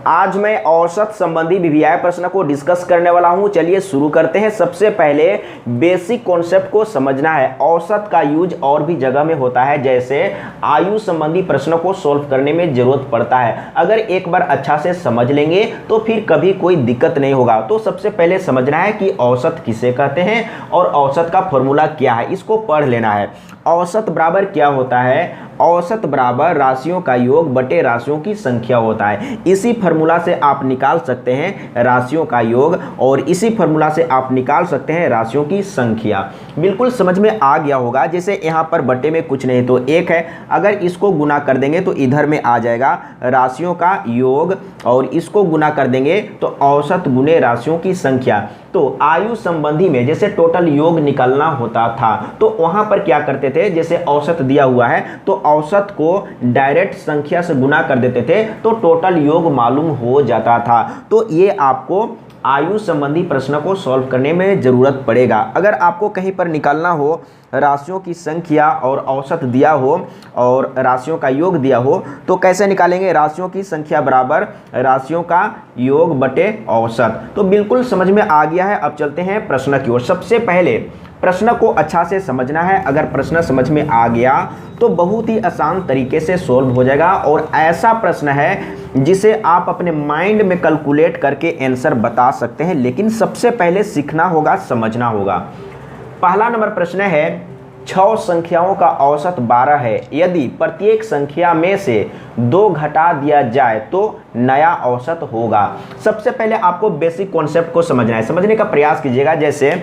आज मैं औसत संबंधी वीवीआई प्रश्न को डिस्कस करने वाला हूं। चलिए शुरू करते हैं। सबसे पहले बेसिक कॉन्सेप्ट को समझना है। औसत का यूज और भी जगह में होता है, जैसे आयु संबंधी प्रश्नों को सॉल्व करने में जरूरत पड़ता है। अगर एक बार अच्छा से समझ लेंगे तो फिर कभी कोई दिक्कत नहीं होगा। तो सबसे पहले समझना है कि औसत किसे कहते हैं और औसत का फॉर्मूला क्या है, इसको पढ़ लेना है। औसत बराबर क्या होता है? औसत बराबर राशियों का योग बटे राशियों की संख्या होता है। इसी फॉर्मूला से आप निकाल सकते हैं राशियों का योग और इसी फॉर्मूला से आप निकाल सकते हैं राशियों की संख्या। बिल्कुल समझ में आ गया होगा। जैसे यहाँ पर बटे में कुछ नहीं तो एक है, अगर इसको गुना कर देंगे तो इधर में आ जाएगा राशियों का योग और इसको गुना कर देंगे तो औसत गुने राशियों की संख्या। तो आयु संबंधी में जैसे टोटल योग निकालना होता था तो वहां पर क्या करते थे, जैसे औसत दिया हुआ है तो औसत को डायरेक्ट संख्या से गुना कर देते थे तो टोटल योग मालूम हो जाता था। तो ये आपको आयु संबंधी प्रश्न को सॉल्व करने में ज़रूरत पड़ेगा। अगर आपको कहीं पर निकालना हो राशियों की संख्या और औसत दिया हो और राशियों का योग दिया हो तो कैसे निकालेंगे? राशियों की संख्या बराबर राशियों का योग बटे औसत। तो बिल्कुल समझ में आ गया है। अब चलते हैं प्रश्न की ओर। सबसे पहले प्रश्न को अच्छा से समझना है। अगर प्रश्न समझ में आ गया तो बहुत ही आसान तरीके से सॉल्व हो जाएगा और ऐसा प्रश्न है जिसे आप अपने माइंड में कैलकुलेट करके आंसर बता सकते हैं, लेकिन सबसे पहले सीखना होगा, समझना होगा। पहला नंबर प्रश्न है, 6 संख्याओं का औसत 12 है। यदि प्रत्येक संख्या में से 2 घटा दिया जाए तो नया औसत होगा। सबसे पहले आपको बेसिक कॉन्सेप्ट को समझना है, समझने का प्रयास कीजिएगा। जैसे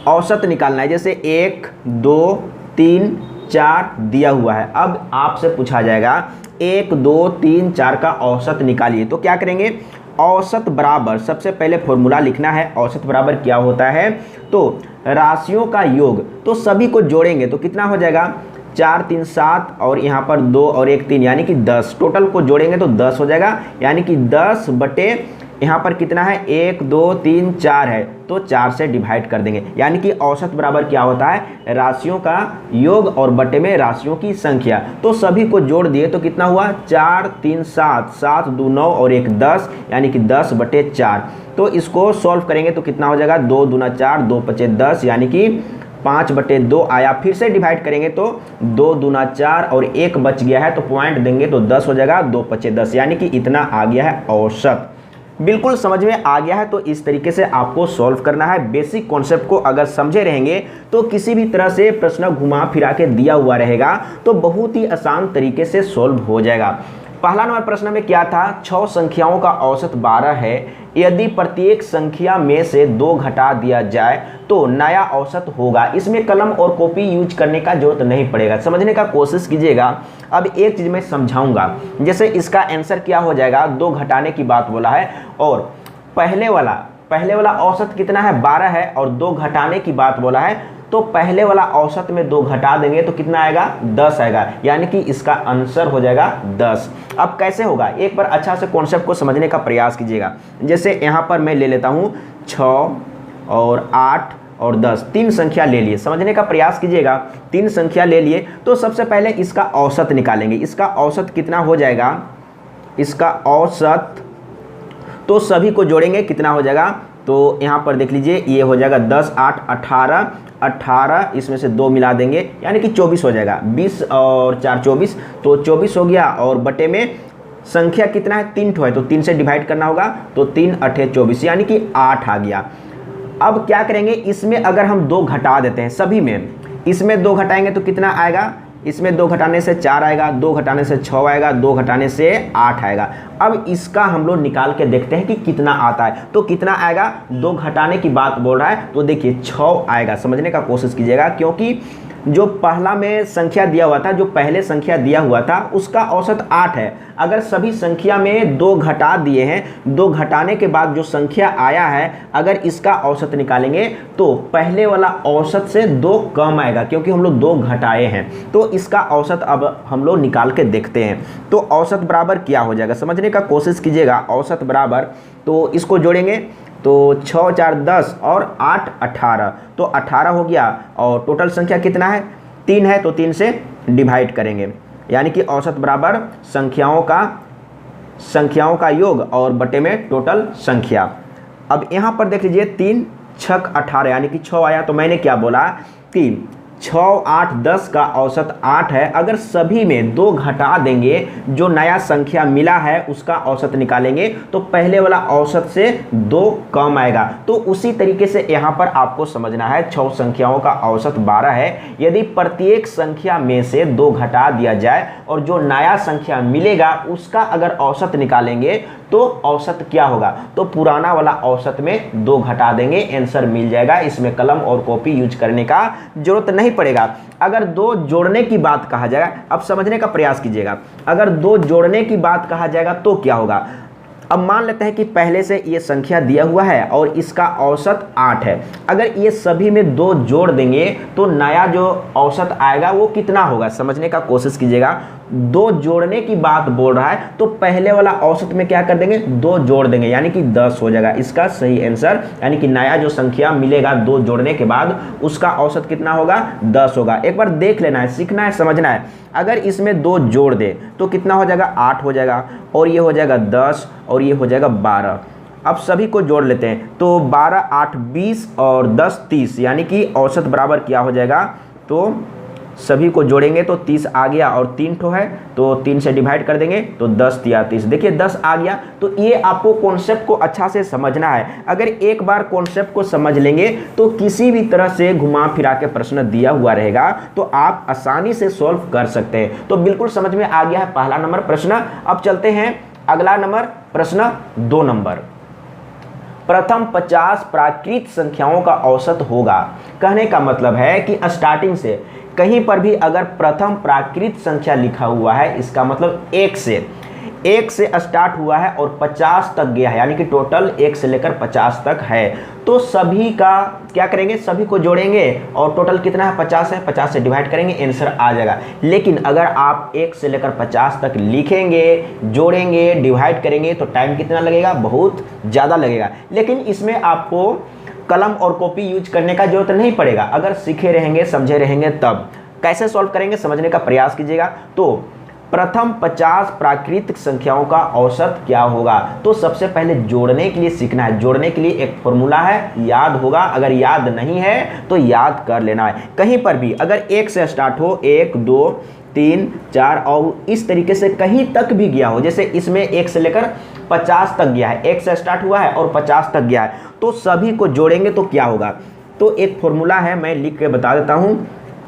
औसत निकालना है, जैसे 1 2 3 4 दिया हुआ है। अब आपसे पूछा जाएगा 1 2 3 4 का औसत निकालिए। तो क्या करेंगे? औसत बराबर सबसे पहले फॉर्मूला लिखना है। औसत बराबर क्या होता है? तो राशियों का योग, तो सभी को जोड़ेंगे तो कितना हो जाएगा? 4 3 7 और यहाँ पर 2 और 1 3 यानी कि 10। टोटल को जोड़ेंगे तो 10 हो जाएगा, यानी कि 10 बटे यहाँ पर कितना है? 1 2 3 4 है तो 4 से डिवाइड कर देंगे, यानी कि औसत बराबर क्या होता है? राशियों का योग और बटे में राशियों की संख्या। तो सभी को जोड़ दिए तो कितना हुआ? 4 3 7 7 2 9 और 1 10, यानी कि 10 बटे 4। तो इसको सॉल्व करेंगे तो कितना हो जाएगा? 2 दूना 4 2 पचे 10, यानी कि 5 बटे 2 आया। फिर से डिवाइड करेंगे तो 2 दूना 4 और 1 बच गया है तो पॉइंट देंगे तो 10 हो जाएगा। 2 पचे 10, यानी कि इतना आ गया है औसत। बिल्कुल समझ में आ गया है। तो इस तरीके से आपको सॉल्व करना है। बेसिक कॉन्सेप्ट को अगर समझे रहेंगे तो किसी भी तरह से प्रश्न घुमा फिरा के दिया हुआ रहेगा तो बहुत ही आसान तरीके से सॉल्व हो जाएगा। पहला नंबर प्रश्न में क्या था? 6 संख्याओं का औसत 12 है। यदि प्रत्येक संख्या में से 2 घटा दिया जाए तो नया औसत होगा। इसमें कलम और कॉपी यूज करने का जरूरत नहीं पड़ेगा, समझने का कोशिश कीजिएगा। अब एक चीज़ मैं समझाऊंगा। जैसे इसका आंसर क्या हो जाएगा? 2 घटाने की बात बोला है और पहले वाला औसत कितना है? 12 है और 2 घटाने की बात बोला है तो पहले वाला औसत में 2 घटा देंगे तो कितना आएगा? 10 आएगा, यानी कि इसका आंसर हो जाएगा 10। अब कैसे होगा? एक बार अच्छा से कॉन्सेप्ट को समझने का प्रयास कीजिएगा। जैसे यहाँ पर मैं ले लेता हूँ 6 और 8 और 10, 3 संख्या ले लिए, समझने का प्रयास कीजिएगा। 3 संख्या ले लिए तो सबसे पहले इसका औसत निकालेंगे। इसका औसत कितना हो जाएगा? इसका औसत तो सभी को जोड़ेंगे कितना हो जाएगा? तो यहाँ पर देख लीजिए, ये हो जाएगा 10 8 18 18, इसमें से 2 मिला देंगे यानी कि 24 हो जाएगा। 20 और 4 24, तो 24 हो गया और बटे में संख्या कितना है? 3 ठो है तो 3 से डिवाइड करना होगा तो 3 8 24, यानी कि 8 आ गया। अब क्या करेंगे? इसमें अगर हम 2 घटा देते हैं, सभी में इसमें 2 घटाएंगे तो कितना आएगा? इसमें 2 घटाने से 4 आएगा, 2 घटाने से 6 आएगा, 2 घटाने से 8 आएगा। अब इसका हम लोग निकाल के देखते हैं कि कितना आता है। तो कितना आएगा? 2 घटाने की बात बोल रहा है तो देखिए 6 आएगा, समझने का कोशिश कीजिएगा। क्योंकि जो पहला में संख्या दिया हुआ था, जो पहले संख्या दिया हुआ था उसका औसत 8 है। अगर सभी संख्या में 2 घटा दिए हैं, 2 घटाने के बाद जो संख्या आया है अगर इसका औसत निकालेंगे तो पहले वाला औसत से 2 कम आएगा, क्योंकि हम लोग 2 घटाए हैं। तो इसका औसत अब हम लोग निकाल के देखते हैं। तो औसत बराबर क्या हो जाएगा? समझने का कोशिश कीजिएगा। औसत बराबर, तो इसको जोड़ेंगे तो 6 4 10 और 8 18, तो 18 हो गया और टोटल संख्या कितना है? 3 है तो 3 से डिवाइड करेंगे, यानी कि औसत बराबर संख्याओं का संख्याओं का योग और बटे में टोटल संख्या। अब यहाँ पर देख लीजिए 3 छक 18 यानी कि 6 आया, तो मैंने क्या बोला कि 6, 8, 10 का औसत 8 है। अगर सभी में 2 घटा देंगे, जो नया संख्या मिला है उसका औसत निकालेंगे, तो पहले वाला औसत से 2 कम आएगा। तो उसी तरीके से यहाँ पर आपको समझना है 6 संख्याओं का औसत 12 है। यदि प्रत्येक संख्या में से 2 घटा दिया जाए और जो नया संख्या मिलेगा उसका अगर औसत निकालेंगे तो औसत क्या होगा, तो पुराना वाला औसत में 2 घटा देंगे, आंसर मिल जाएगा। इसमें कलम और कॉपी यूज करने का जरूरत नहीं पड़ेगा। अगर 2 जोड़ने की बात कहा जाएगा, अब समझने का प्रयास कीजिएगा, अगर 2 जोड़ने की बात कहा जाएगा तो क्या होगा। अब मान लेते हैं कि पहले से ये संख्या दिया हुआ है और इसका औसत 8 है। अगर ये सभी में 2 जोड़ देंगे तो नया जो औसत आएगा वो कितना होगा, समझने का कोशिश कीजिएगा। 2 जोड़ने की बात बोल रहा है तो पहले वाला औसत में क्या कर देंगे, 2 जोड़ देंगे, यानी कि 10 हो जाएगा इसका सही आंसर। यानी कि नया जो संख्या मिलेगा 2 जोड़ने के बाद उसका औसत कितना होगा, 10 होगा। एक बार देख लेना है, सीखना है, समझना है। अगर इसमें 2 जोड़ दे तो कितना हो जाएगा, 8 हो जाएगा, और ये हो जाएगा 10 और ये हो जाएगा 12। अब सभी को जोड़ लेते हैं तो 12, 8, 20 और 10, 30, यानी कि औसत बराबर क्या हो जाएगा, तो सभी को जोड़ेंगे तो 30 आ गया और 3 ठो है तो 3 से डिवाइड कर देंगे तो 10 या 30, देखिए 10 आ गया। तो ये आपको कॉन्सेप्ट को अच्छा से समझना है। अगर एक बार कॉन्सेप्ट को समझ लेंगे तो किसी भी तरह से घुमा फिरा के प्रश्न दिया हुआ रहेगा तो आप आसानी से सॉल्व कर सकते हैं। तो बिल्कुल समझ में आ गया है पहला नंबर प्रश्न। अब चलते हैं अगला नंबर प्रश्न 2 नंबर। प्रथम 50 प्राकृत संख्याओं का औसत होगा। कहने का मतलब है कि स्टार्टिंग से कहीं पर भी अगर प्रथम प्राकृत संख्या लिखा हुआ है, इसका मतलब 1 से स्टार्ट हुआ है और 50 तक गया है, यानी कि टोटल 1 से लेकर 50 तक है, तो सभी का क्या करेंगे, सभी को जोड़ेंगे और टोटल कितना है, 50 है, 50 से डिवाइड करेंगे, आंसर आ जाएगा। लेकिन अगर आप 1 से लेकर 50 तक लिखेंगे, जोड़ेंगे, डिवाइड करेंगे तो टाइम कितना लगेगा, बहुत ज़्यादा लगेगा। लेकिन इसमें आपको कलम और कॉपी यूज करने का जरूरत नहीं पड़ेगा। अगर सीखे रहेंगे, समझे रहेंगे, तब कैसे सॉल्व करेंगे समझने का प्रयास कीजिएगा। तो प्रथम 50 प्राकृतिक संख्याओं का औसत क्या होगा, तो सबसे पहले जोड़ने के लिए सीखना है। जोड़ने के लिए एक फॉर्मूला है, याद होगा, अगर याद नहीं है तो याद कर लेना है। कहीं पर भी अगर 1 से स्टार्ट हो, 1, 2, 3, 4 और इस तरीके से कहीं तक भी गया हो, जैसे इसमें 1 से लेकर 50 तक गया है, 1 से स्टार्ट हुआ है और 50 तक गया है, तो सभी को जोड़ेंगे तो क्या होगा। तो एक फॉर्मूला है, मैं लिख के बता देता हूं,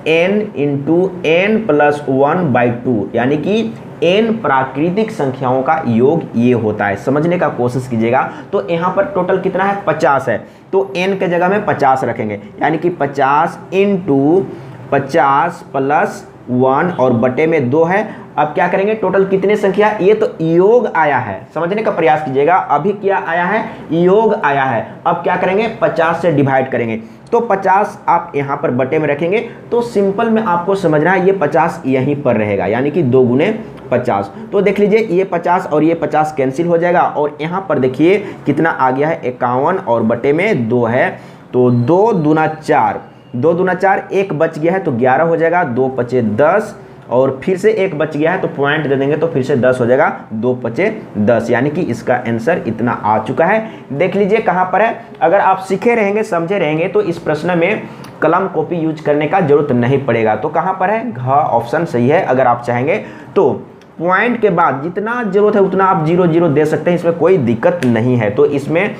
n × n+1/2, यानी कि n प्राकृतिक संख्याओं का योग ये होता है। समझने का कोशिश कीजिएगा। तो यहाँ पर टोटल कितना है, 50 है, तो n के जगह में 50 रखेंगे, यानी कि 50 × 50 + 1 और बटे में 2 है। अब क्या करेंगे, टोटल कितने संख्या, ये तो योग आया है, समझने का प्रयास कीजिएगा। अभी क्या आया है, योग आया है। अब क्या करेंगे, 50 से डिवाइड करेंगे, तो 50 आप यहाँ पर बटे में रखेंगे, तो सिंपल में आपको समझना है, ये 50 यहीं पर रहेगा, यानी कि 2 × 50। तो देख लीजिए ये 50 और ये 50 कैंसिल हो जाएगा और यहाँ पर देखिए कितना आ गया है, 51 और बटे में 2 है, तो 2 दूना 4, 2 दूना 4, 1 बच गया है तो 11 हो जाएगा, 2 पचे 10 और फिर से 1 बच गया है तो पॉइंट दे देंगे तो फिर से 10 हो जाएगा, 2 पचे 10, यानी कि इसका आंसर इतना आ चुका है। देख लीजिए कहाँ पर है। अगर आप सीखे रहेंगे, समझे रहेंगे तो इस प्रश्न में कलम कॉपी यूज करने का जरूरत नहीं पड़ेगा। तो कहाँ पर है, घ ऑप्शन सही है। अगर आप चाहेंगे तो पॉइंट के बाद जितना जरूरत है उतना आप 0 0 दे सकते हैं, इसमें कोई दिक्कत नहीं है। तो इसमें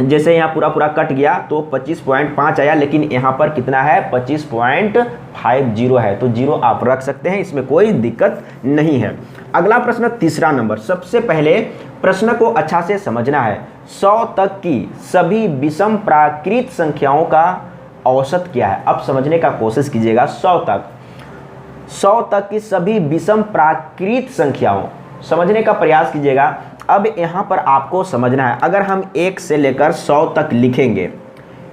जैसे यहाँ पूरा कट गया तो 25.5 आया, लेकिन यहाँ पर कितना है, 25.50 है, तो 0 आप रख सकते हैं, इसमें कोई दिक्कत नहीं है। अगला प्रश्न 3 नंबर। सबसे पहले प्रश्न को अच्छा से समझना है। 100 तक की सभी विषम प्राकृत संख्याओं का औसत क्या है। अब समझने का कोशिश कीजिएगा। 100 तक की सभी विषम प्राकृत संख्याओं, समझने का प्रयास कीजिएगा। अब यहाँ पर आपको समझना है, अगर हम 1 से लेकर 100 तक लिखेंगे,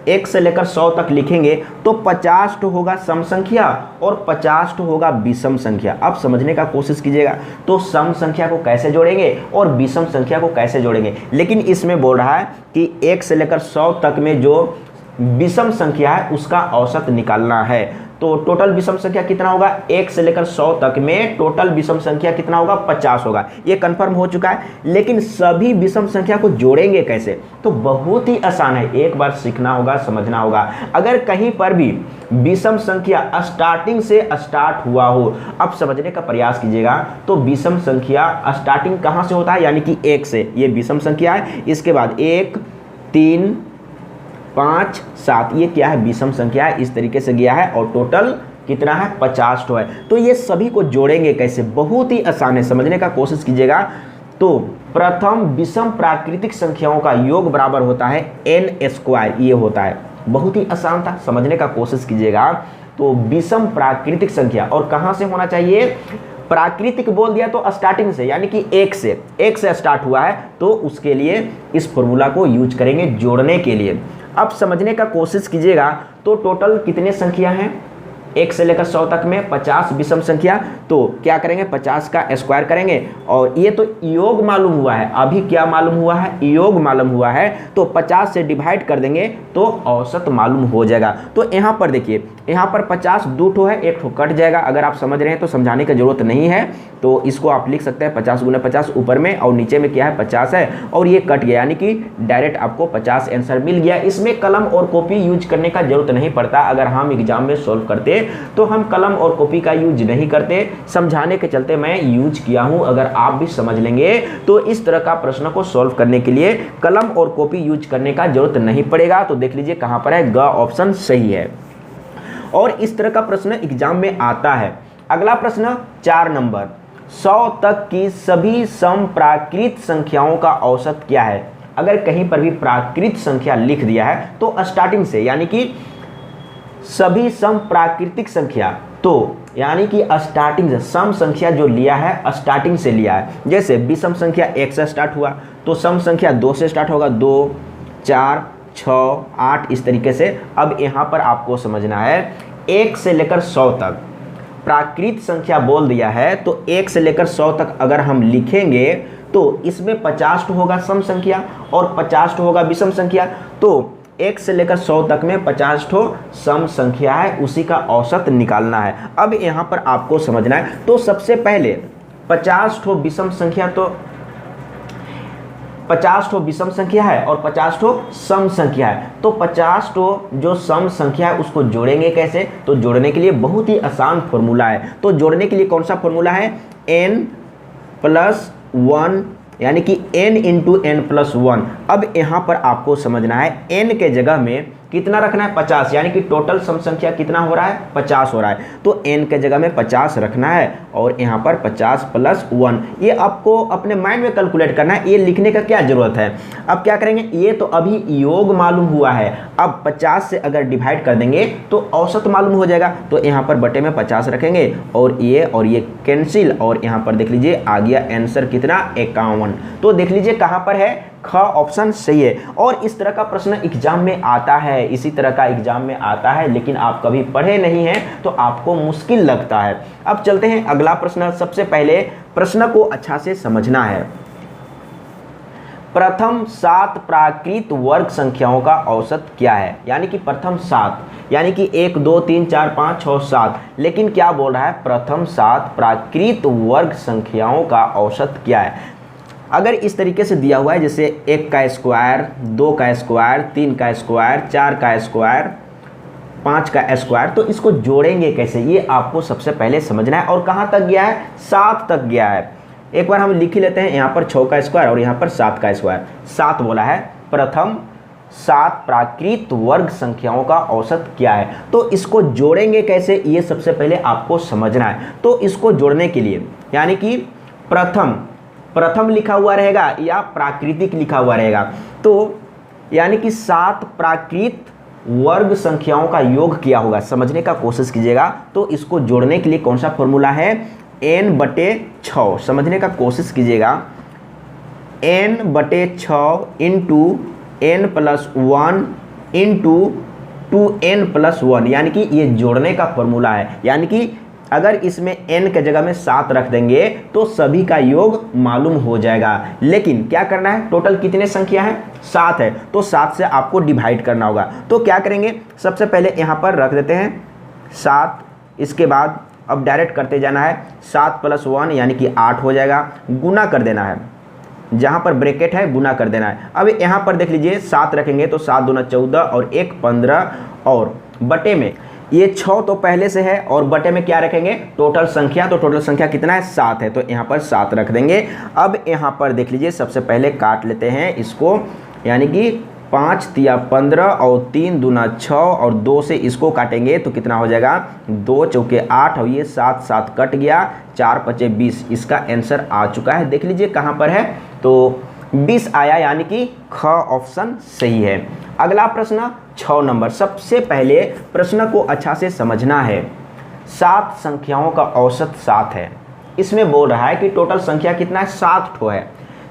1 से लेकर 100 तक लिखेंगे तो 50 तो होगा सम संख्या और 50 तो होगा विषम संख्या। अब समझने का कोशिश कीजिएगा। तो सम संख्या को कैसे जोड़ेंगे और विषम संख्या को कैसे जोड़ेंगे, लेकिन इसमें बोल रहा है कि 1 से लेकर 100 तक में जो विषम संख्या है उसका औसत निकालना है। तो टोटल विषम संख्या कितना होगा, 1 से लेकर 100 तक में टोटल विषम संख्या कितना होगा, 50 होगा। ये कंफर्म हो चुका है। लेकिन सभी विषम संख्या को जोड़ेंगे कैसे, तो बहुत ही आसान है, एक बार सीखना होगा, समझना होगा। अगर कहीं पर भी विषम संख्या स्टार्टिंग से स्टार्ट हुआ हो, अब समझने का प्रयास कीजिएगा, तो विषम संख्या स्टार्टिंग कहां से होता है, यानी कि 1 से, ये विषम संख्या है। इसके बाद 1 3 5 7, ये क्या है, विषम संख्या है, इस तरीके से गया है और टोटल कितना है, 50 तो है। तो ये सभी को जोड़ेंगे कैसे, बहुत ही आसान है, समझने का कोशिश कीजिएगा। तो प्रथम विषम प्राकृतिक संख्याओं का योग बराबर होता है n², ये होता है, बहुत ही आसान था, समझने का कोशिश कीजिएगा। तो विषम प्राकृतिक संख्या, और कहां से होना चाहिए, प्राकृतिक बोल दिया तो स्टार्टिंग से, यानी कि 1 से स्टार्ट हुआ है, तो उसके लिए इस फॉर्मूला को यूज करेंगे जोड़ने के लिए। अब समझने का कोशिश कीजिएगा, तो टोटल कितने संख्या हैं, 1 से लेकर 100 तक में 50 विषम संख्या। तो क्या करेंगे, 50 का स्क्वायर करेंगे, और ये तो योग मालूम हुआ है, अभी क्या मालूम हुआ है, योग मालूम हुआ है, तो 50 से डिवाइड कर देंगे तो औसत मालूम हो जाएगा। तो यहाँ पर देखिए, यहाँ पर 50 दो ठो है, एक ठो कट जाएगा। अगर आप समझ रहे हैं तो समझाने की जरूरत नहीं है, तो इसको आप लिख सकते हैं 50 गुना 50 ऊपर में, और नीचे में क्या है, 50 है, और ये कट गया, यानी कि डायरेक्ट आपको 50 आंसर मिल गया। इसमें कलम और कॉपी यूज करने का जरूरत नहीं पड़ता। अगर हम एग्जाम में सॉल्व करते तो हम कलम और कॉपी का यूज नहीं करते, समझाने के चलते मैं यूज किया हूं। अगर आप भी समझ लेंगे तो इस तरह का प्रश्न को सॉल्व करने के लिए कलम और कॉपी यूज करने का जरूरत नहीं पड़ेगा। तो देख लीजिए कहां पर है, ग ऑप्शन सही है। और इस तरह का प्रश्न एग्जाम में आता है। अगला प्रश्न 4 नंबर, 100 तक की सभी समप्राकृत संख्याओं का औसत क्या है। अगर कहीं पर भी प्राकृत संख्या लिख दिया है तो स्टार्टिंग से, यानी कि सभी समप्राकृतिक संख्या, तो यानी कि स्टार्टिंग से सम संख्या जो लिया है स्टार्टिंग से लिया है। जैसे विषम संख्या 1 से स्टार्ट हुआ, तो सम संख्या 2 से स्टार्ट होगा, 2 4 6 8, इस तरीके से। अब यहाँ पर आपको समझना है 1 से लेकर 100 तक प्राकृत संख्या बोल दिया है, तो 1 से लेकर 100 तक अगर हम लिखेंगे तो इसमें 50 होगा सम संख्या और 50 होगा विषम संख्या। तो 1 से लेकर 100 तक में 50 सम संख्या है, उसी का औसत निकालना है। अब यहाँ पर आपको समझना है, तो सबसे पहले 50 विषम संख्या, तो 50 विषम संख्या है और 50 सम संख्या है। तो 50 जो सम संख्या है उसको जोड़ेंगे कैसे, तो जोड़ने के लिए बहुत ही आसान फॉर्मूला है। तो जोड़ने के लिए कौन सा फॉर्मूला है, n+1, यानी कि n इंटू n+1। अब यहाँ पर आपको समझना है n के जगह में कितना रखना है, 50, यानी कि टोटल सम संख्या कितना हो रहा है, 50 हो रहा है। तो n के जगह में 50 रखना है और यहाँ पर 50 + 1, ये आपको अपने माइंड में कैलकुलेट करना है, ये लिखने का क्या जरूरत है। अब क्या करेंगे, ये तो अभी योग मालूम हुआ है, अब 50 से अगर डिवाइड कर देंगे तो औसत मालूम हो जाएगा। तो यहाँ पर बटे में 50 रखेंगे और ये कैंसिल, और यहाँ पर देख लीजिए आ गया आंसर कितना, 51। तो देख लीजिए कहाँ पर है, ख ऑप्शन सही है। और इस तरह का प्रश्न एग्जाम में आता है, इसी तरह का एग्जाम में आता है, लेकिन आप कभी पढ़े नहीं हैं तो आपको मुश्किल लगता है। अब चलते हैं अगला प्रश्न। सबसे पहले प्रश्न को अच्छा से समझना है। प्रथम 7 प्राकृत वर्ग संख्याओं का औसत क्या है, यानी कि प्रथम 7, यानी कि 1 2 3 4 5 6 7, लेकिन क्या बोल रहा है, प्रथम 7 प्राकृत वर्ग संख्याओं का औसत क्या है। अगर इस तरीके से दिया हुआ है, जैसे 1 का स्क्वायर, 2 का स्क्वायर, 3 का स्क्वायर, 4 का स्क्वायर, 5 का स्क्वायर, तो इसको जोड़ेंगे कैसे, ये आपको सबसे पहले समझना है। और कहाँ तक गया है, 7 तक गया है। एक बार हम लिख ही लेते हैं, यहाँ पर 6 का स्क्वायर और यहाँ पर 7 का स्क्वायर, 7 बोला है। प्रथम 7 प्राकृत वर्ग संख्याओं का औसत क्या है, तो इसको जोड़ेंगे कैसे, ये सबसे पहले आपको समझना है। तो इसको जोड़ने के लिए, यानी कि प्रथम लिखा हुआ रहेगा या प्राकृतिक लिखा हुआ रहेगा, तो यानी कि 7 प्राकृत वर्ग संख्याओं का योग किया होगा, समझने का कोशिश कीजिएगा। तो इसको जोड़ने के लिए कौन सा फॉर्मूला है, n/6, समझने का कोशिश कीजिएगा। n/6 into n+1 into 2n+1, यानी कि ये जोड़ने का फॉर्मूला है। यानी कि अगर इसमें n के जगह में 7 रख देंगे तो सभी का योग मालूम हो जाएगा। लेकिन क्या करना है, टोटल कितने संख्या है, 7 है, तो 7 से आपको डिवाइड करना होगा। तो क्या करेंगे, सबसे पहले यहाँ पर रख देते हैं 7, इसके बाद अब डायरेक्ट करते जाना है, 7 + 1 यानी कि 8 हो जाएगा, गुना कर देना है, जहाँ पर ब्रैकेट है गुना कर देना है। अब यहाँ पर देख लीजिए 7 रखेंगे तो 7 दूना 14 और 1 15 और बटे में ये 6 तो पहले से है और बटे में क्या रखेंगे टोटल संख्या, तो टोटल संख्या कितना है 7 है, तो यहाँ पर 7 रख देंगे। अब यहाँ पर देख लीजिए सबसे पहले काट लेते हैं इसको, यानी कि 5 तिया 15 और 3 दूना 6 और 2 से इसको काटेंगे तो कितना हो जाएगा 2 चौके 8 और ये 7 7 कट गया, 4 पचे 20, इसका आंसर आ चुका है। देख लीजिए कहाँ पर है, तो 20 आया, यानी कि ख ऑप्शन सही है। अगला प्रश्न 6 नंबर। सबसे पहले प्रश्न को अच्छा से समझना है। 7 संख्याओं का औसत 7 है, इसमें बोल रहा है कि टोटल संख्या कितना है 7 ठो है।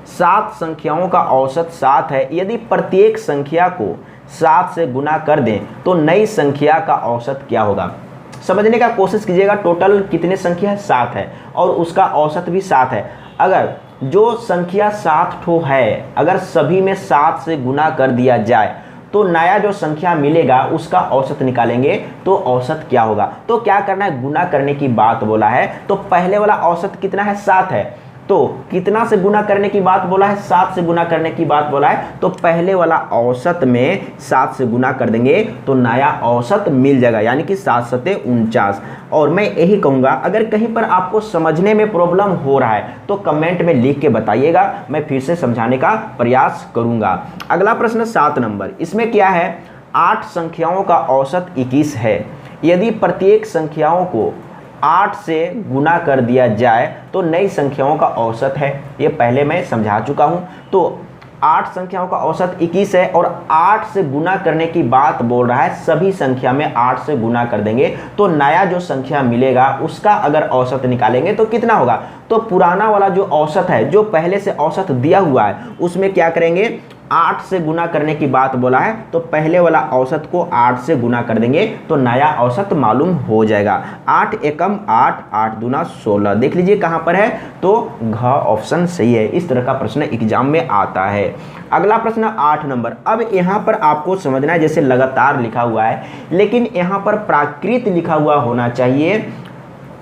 7 संख्याओं का औसत 7 है, यदि प्रत्येक संख्या को 7 से गुना कर दें तो नई संख्या का औसत क्या होगा। समझने का कोशिश कीजिएगा, टोटल कितने संख्या है 7 है और उसका औसत भी 7 है। अगर जो संख्या 7 ठो है, अगर सभी में 7 से गुना कर दिया जाए तो नया जो संख्या मिलेगा उसका औसत निकालेंगे तो औसत क्या होगा। तो क्या करना है, गुना करने की बात बोला है, तो पहले वाला औसत कितना है 7 है, तो कितना से गुना करने की बात बोला है 7 से गुना करने की बात बोला है, तो पहले वाला औसत में 7 से गुना कर देंगे तो नया औसत मिल जाएगा, यानी कि 7 सते 49। और मैं यही कहूँगा अगर कहीं पर आपको समझने में प्रॉब्लम हो रहा है तो कमेंट में लिख के बताइएगा, मैं फिर से समझाने का प्रयास करूँगा। अगला प्रश्न 7 नंबर। इसमें क्या है, 8 संख्याओं का औसत 21 है, यदि प्रत्येक संख्याओं को 8 से गुना कर दिया जाए तो नई संख्याओं का औसत है, ये पहले मैं समझा चुका हूँ। तो 8 संख्याओं का औसत 21 है और 8 से गुना करने की बात बोल रहा है, सभी संख्या में 8 से गुना कर देंगे तो नया जो संख्या मिलेगा उसका अगर औसत निकालेंगे तो कितना होगा। तो पुराना वाला जो औसत है, जो पहले से औसत दिया हुआ है, उसमें क्या करेंगे 8 से गुना करने की बात बोला है, तो पहले वाला औसत को 8 से गुना कर देंगे तो नया औसत मालूम हो जाएगा। 8 एकम 8, 8 दूना 16। देख लीजिए कहाँ पर है, तो घ ऑप्शन सही है। इस तरह का प्रश्न एग्जाम में आता है। अगला प्रश्न 8 नंबर। अब यहाँ पर आपको समझना है, जैसे लगातार लिखा हुआ है लेकिन यहाँ पर प्राकृत लिखा हुआ होना चाहिए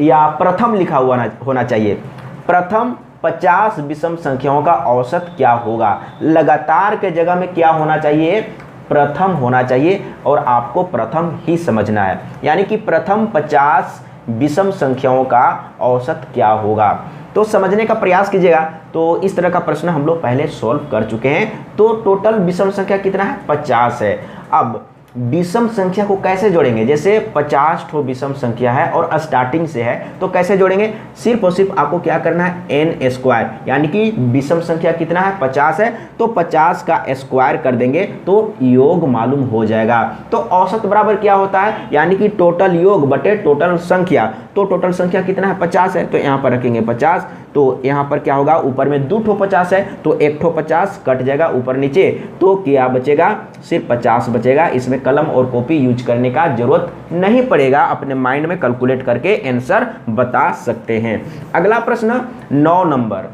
या प्रथम लिखा हुआ होना चाहिए। प्रथम 50 विषम संख्याओं का औसत क्या होगा। लगातार के जगह में क्या होना चाहिए, प्रथम होना चाहिए, और आपको प्रथम ही समझना है, यानी कि प्रथम 50 विषम संख्याओं का औसत क्या होगा। तो समझने का प्रयास कीजिएगा। तो इस तरह का प्रश्न हम लोग पहले सॉल्व कर चुके हैं। तो टोटल विषम संख्या कितना है 50 है। अब विषम संख्या को कैसे जोड़ेंगे, जैसे 50 ठो विषम संख्या है और स्टार्टिंग से है तो कैसे जोड़ेंगे, सिर्फ और सिर्फ आपको क्या करना है n स्क्वायर, यानी कि विषम संख्या कितना है 50 है तो 50 का स्क्वायर कर देंगे तो योग मालूम हो जाएगा। तो औसत बराबर क्या होता है, यानी कि टोटल योग बटे टोटल संख्या। तो टोटल संख्या कितना है 50 है, तो यहाँ पर रखेंगे 50, तो यहाँ पर क्या होगा, ऊपर में 2 ठो 50 है तो 1 ठो 50 कट जाएगा ऊपर नीचे, तो क्या बचेगा, सिर्फ 50 बचेगा। इसमें कलम और कॉपी यूज करने का जरूरत नहीं पड़ेगा, अपने माइंड में कैलकुलेट करके आंसर बता सकते हैं। अगला प्रश्न 9 नंबर।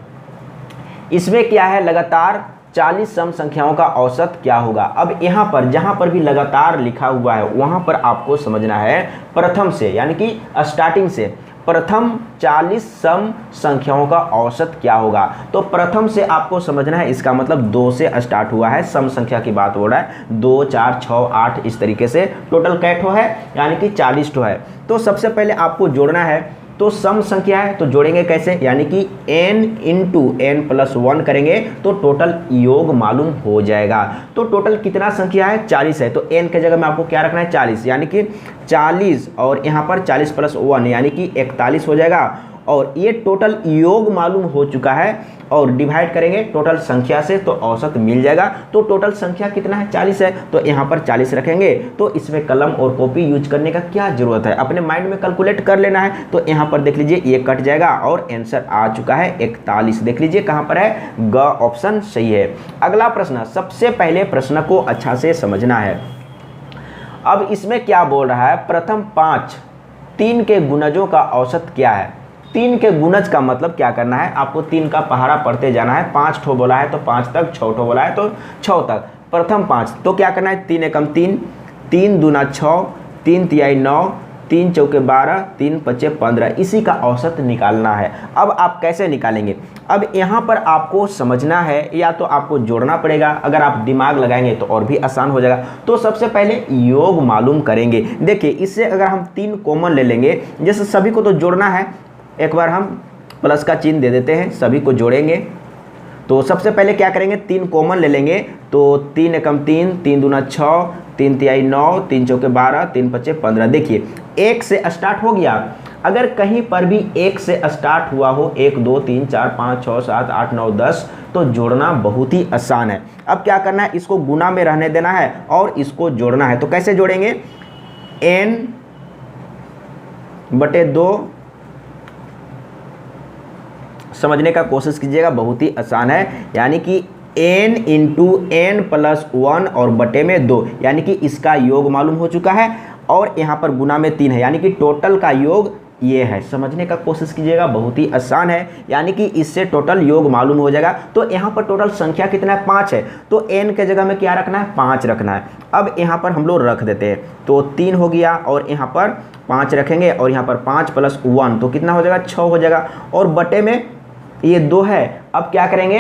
इसमें क्या है, लगातार 40 सम संख्याओं का औसत क्या होगा। अब यहाँ पर जहाँ पर भी लगातार लिखा हुआ है वहाँ पर आपको समझना है प्रथम से, यानी कि स्टार्टिंग से प्रथम 40 सम संख्याओं का औसत क्या होगा। तो प्रथम से आपको समझना है, इसका मतलब 2 से स्टार्ट हुआ है, सम संख्या की बात हो रहा है, 2 4 6 8 इस तरीके से टोटल कै ठो है, यानी कि 40 ठो है। तो सबसे पहले आपको जोड़ना है, तो सम संख्या है तो जोड़ेंगे कैसे, यानी कि n इंटू n प्लस 1 करेंगे तो टोटल योग मालूम हो जाएगा। तो टोटल कितना संख्या है 40 है, तो n के जगह में आपको क्या रखना है 40, यानी कि 40 और यहाँ पर 40 प्लस 1 यानी कि 41 हो जाएगा। और ये टोटल योग मालूम हो चुका है और डिवाइड करेंगे टोटल संख्या से तो औसत मिल जाएगा। तो टोटल संख्या कितना है 40 है, तो यहाँ पर 40 रखेंगे। तो इसमें कलम और कॉपी यूज करने का क्या जरूरत है, अपने माइंड में कैलकुलेट कर लेना है। तो यहाँ पर देख लीजिए ये कट जाएगा और आंसर आ चुका है 41। देख लीजिए कहाँ पर है, ग ऑप्शन सही है। अगला प्रश्न, सबसे पहले प्रश्न को अच्छा से समझना है। अब इसमें क्या बोल रहा है, प्रथम 5 3 के गुणजों का औसत क्या है। 3 के गुणज का मतलब क्या करना है, आपको 3 का पहाड़ा पढ़ते जाना है। 5 ठो बोला है तो 5 तक, 6 ठो बोला है तो 6 तक। प्रथम 5 तो क्या करना है, 3 एकम 3, 3 दूना 6, 3 तिहाई 9, 3 चौके 12, 3 पचे 15, इसी का औसत निकालना है। अब आप कैसे निकालेंगे? अब यहाँ पर आपको समझना है, या तो आपको जोड़ना पड़ेगा, अगर आप दिमाग लगाएंगे तो और भी आसान हो जाएगा। तो सबसे पहले योग मालूम करेंगे। देखिए, इससे अगर हम 3 कॉमन ले लेंगे, जैसे सभी को तो जोड़ना है, एक बार हम प्लस का चिन्ह दे देते हैं, सभी को जोड़ेंगे। तो सबसे पहले क्या करेंगे, 3 कॉमन ले लेंगे। तो 3 एकम 3, 3 दूना 6, 3 तिहाई 9, 3 चौके 12, 3 पचे 15। देखिए 1 से स्टार्ट हो गया। अगर कहीं पर भी 1 से स्टार्ट हुआ हो, 1 2 3 4 5 6 7 8 9 10, तो जोड़ना बहुत ही आसान है। अब क्या करना है, इसको गुना में रहने देना है और इसको जोड़ना है। तो कैसे जोड़ेंगे, n बटे 2, समझने का कोशिश कीजिएगा, बहुत ही आसान है। यानी कि n इंटू n प्लस 1 और बटे में 2, यानी कि इसका योग मालूम हो चुका है। और यहाँ पर गुना में 3 है, यानी कि टोटल का योग ये है। समझने का कोशिश कीजिएगा, बहुत ही आसान है। यानी कि इससे टोटल योग मालूम हो जाएगा। तो यहाँ पर टोटल संख्या कितना है, 5 है। तो n के जगह में क्या रखना है, 5 रखना है। अब यहाँ पर हम लोग रख देते हैं, तो 3 हो गया और यहाँ पर 5 रखेंगे और यहाँ पर 5 प्लस 1 तो कितना हो जाएगा, 6 हो जाएगा। और बटे में ये 2 है। अब क्या करेंगे,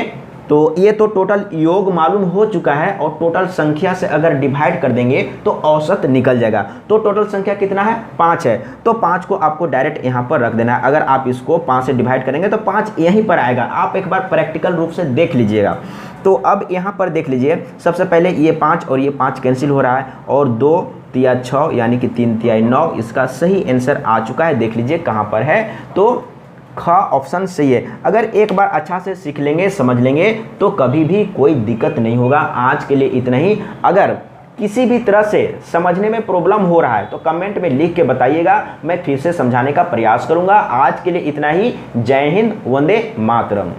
तो ये तो टोटल योग मालूम हो चुका है और टोटल संख्या से अगर डिवाइड कर देंगे तो औसत निकल जाएगा। तो टोटल संख्या कितना है, 5 है। तो 5 को आपको डायरेक्ट यहाँ पर रख देना है। अगर आप इसको 5 से डिवाइड करेंगे तो 5 यहीं पर आएगा। आप एक बार प्रैक्टिकल रूप से देख लीजिएगा। तो अब यहाँ पर देख लीजिए, सबसे पहले ये 5 और ये 5 कैंसिल हो रहा है और 2 तिया 6 यानी कि 3 तिया 9, इसका सही आंसर आ चुका है। देख लीजिए कहाँ पर है, तो ख ऑप्शन सही है। अगर एक बार अच्छा से सीख लेंगे, समझ लेंगे, तो कभी भी कोई दिक्कत नहीं होगा। आज के लिए इतना ही। अगर किसी भी तरह से समझने में प्रॉब्लम हो रहा है तो कमेंट में लिख के बताइएगा, मैं फिर से समझाने का प्रयास करूंगा। आज के लिए इतना ही। जय हिंद, वंदे मातरम।